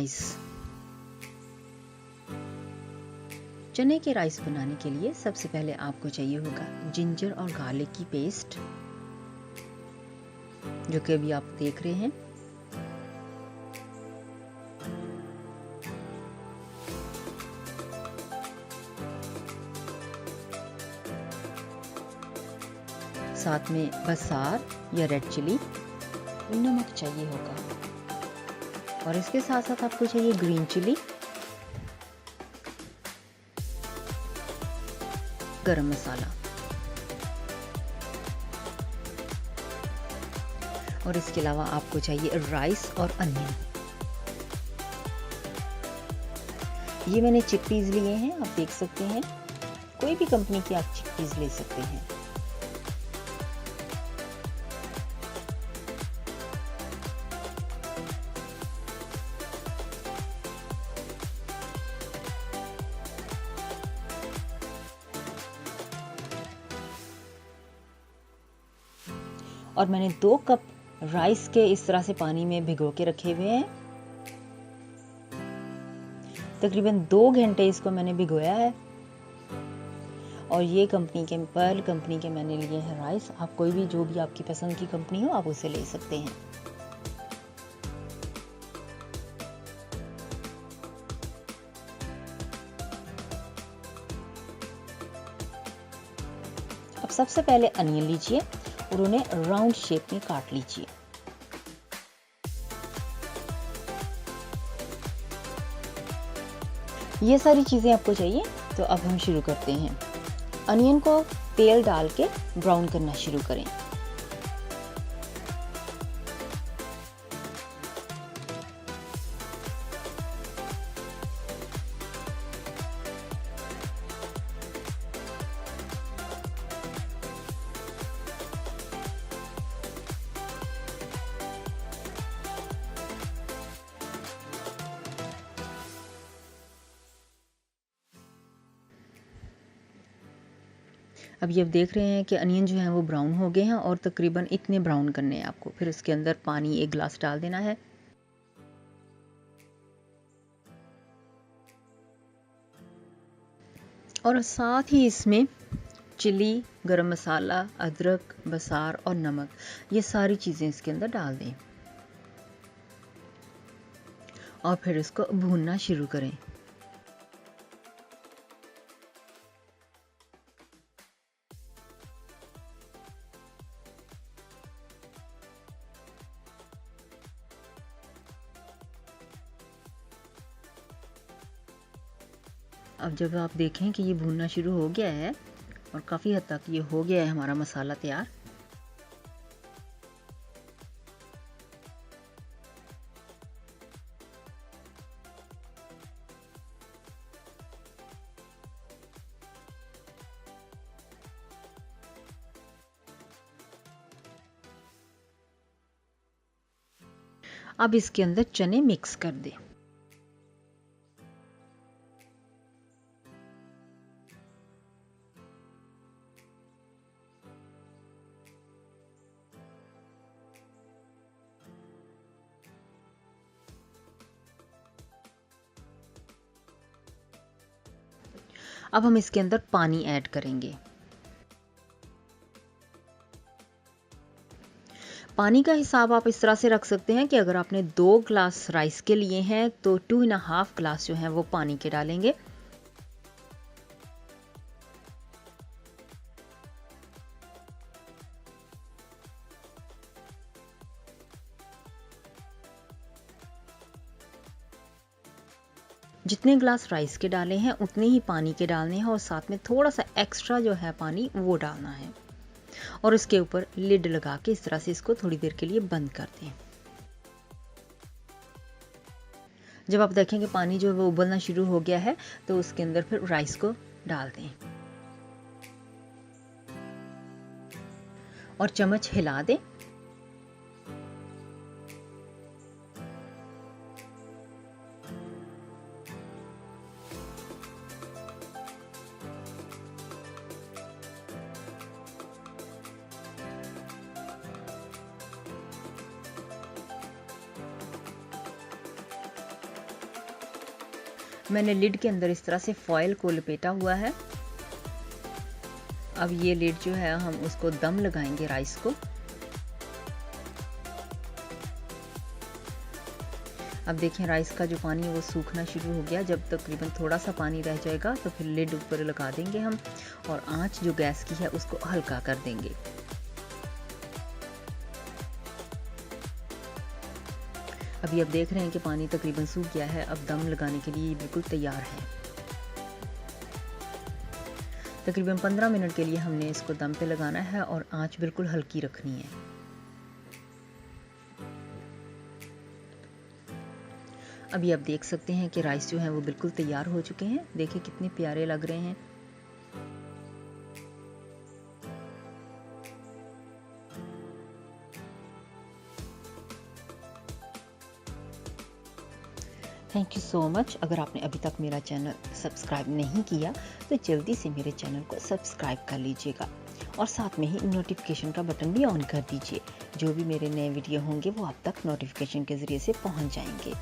Rice. चने के rice बनाने के लिए सबसे पहले आपको चाहिए होगा जिंजर और गार्लिक की पेस्ट, जो कि अभी आप देख रहे हैं। साथ में बसार या रेड चिली, नमक चाहिए होगा, और इसके साथ साथ आपको चाहिए ग्रीन चिली, गरम मसाला, और इसके अलावा आपको चाहिए राइस और अनियन। ये मैंने चिकपीस लिए हैं, आप देख सकते हैं, कोई भी कंपनी की आप चिकपीस ले सकते हैं। और मैंने 2 कप राइस के इस तरह से पानी में भिगो के रखे हुए हैं। तकरीबन 2 घंटे इसको मैंने भिगोया है। और ये पर्ल कंपनी के मैंने लिए हैं राइस। आप कोई भी, जो भी आपकी पसंद की कंपनी हो, आप उसे ले सकते हैं। अब सबसे पहले अनियन लीजिए और उन्हें राउंड शेप में काट लीजिए। ये सारी चीजें आपको चाहिए, तो अब हम शुरू करते हैं। अनियन को तेल डाल के ब्राउन करना शुरू करें। अब ये देख रहे हैं कि अनियन जो है वो ब्राउन हो गए हैं, और तकरीबन इतने ब्राउन करने हैं आपको। फिर उसके अंदर पानी 1 गिलास डाल देना है। और साथ ही इसमें चिली, गरम मसाला, अदरक, बसार और नमक, ये सारी चीज़ें इसके अंदर डाल दें और फिर इसको भूनना शुरू करें। अब जब आप देखें कि ये भूनना शुरू हो गया है और काफ़ी हद तक ये हो गया है हमारा मसाला तैयार, अब इसके अंदर चने मिक्स कर दें। अब हम इसके अंदर पानी ऐड करेंगे। पानी का हिसाब आप इस तरह से रख सकते हैं कि अगर आपने 2 ग्लास राइस के लिए हैं तो 2.5 ग्लास जो है वो पानी के डालेंगे। जितने ग्लास राइस के डाले हैं उतने ही पानी के डालने हैं, और साथ में थोड़ा सा एक्स्ट्रा जो है पानी वो डालना है। और इसके ऊपर लिड लगा के इस तरह से इसको थोड़ी देर के लिए बंद कर दें। जब आप देखें कि पानी जो है वो उबलना शुरू हो गया है, तो उसके अंदर फिर राइस को डाल दें और चम्मच हिला दें। मैंने लिड के अंदर इस तरह से फॉयल को लपेटा हुआ है। अब ये लिड जो है हम उसको दम लगाएंगे राइस को। अब देखें राइस का जो पानी है वो सूखना शुरू हो गया। जब तकरीबन थोड़ा सा पानी रह जाएगा तो फिर लिड ऊपर लगा देंगे हम और आंच जो गैस की है उसको हल्का कर देंगे। अभी आप देख रहे हैं कि पानी तकरीबन सूख गया है। अब दम लगाने के लिए ये बिल्कुल तैयार है। तकरीबन 15 मिनट के लिए हमने इसको दम पे लगाना है और आंच बिल्कुल हल्की रखनी है। अभी आप देख सकते हैं कि राइस जो है वो बिल्कुल तैयार हो चुके हैं। देखिए कितने प्यारे लग रहे हैं। Thank you so much. अगर आपने अभी तक मेरा चैनल सब्सक्राइब नहीं किया तो जल्दी से मेरे चैनल को सब्सक्राइब कर लीजिएगा और साथ में ही नोटिफिकेशन का बटन भी ऑन कर दीजिए। जो भी मेरे नए वीडियो होंगे वो आप तक नोटिफिकेशन के ज़रिए से पहुंच जाएंगे।